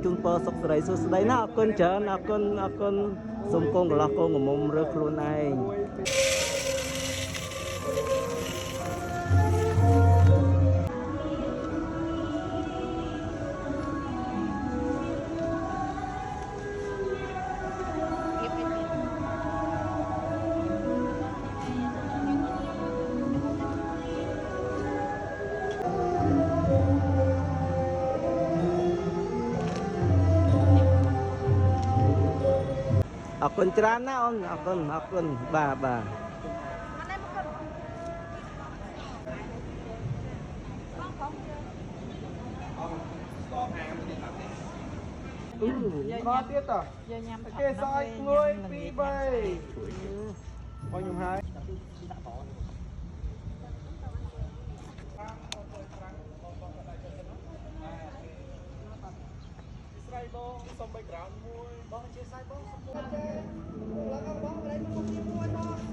ជូនពរសុខសេរីសួស្តីណាអរគុណច្រើនអរគុណសូមកូនកន្លោះកូនងមុំរើខ្លួនឯងអរគុណច្រើនណាអូនអរគុណបាទបាទទៀតតើយើងញ៉ាំគេសើចងួយ2 3បងខ្ញុំហើយស្រ័យបងសុំ background មួយបងជាស្រ័យបងសុំមួយឡើងបងកន្លែងមកជាមួយបង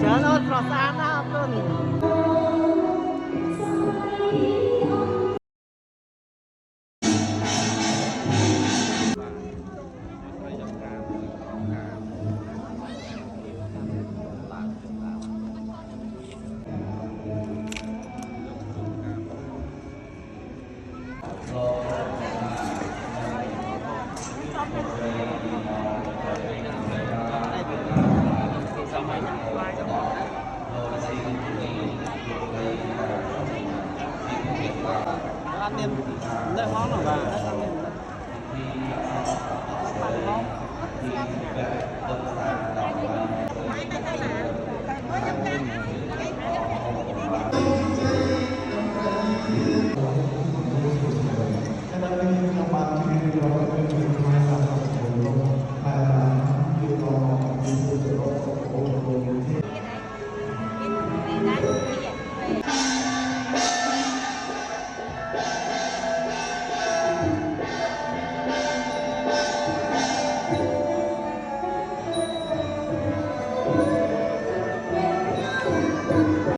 ច្រើនអូនស្រស់ស្អាត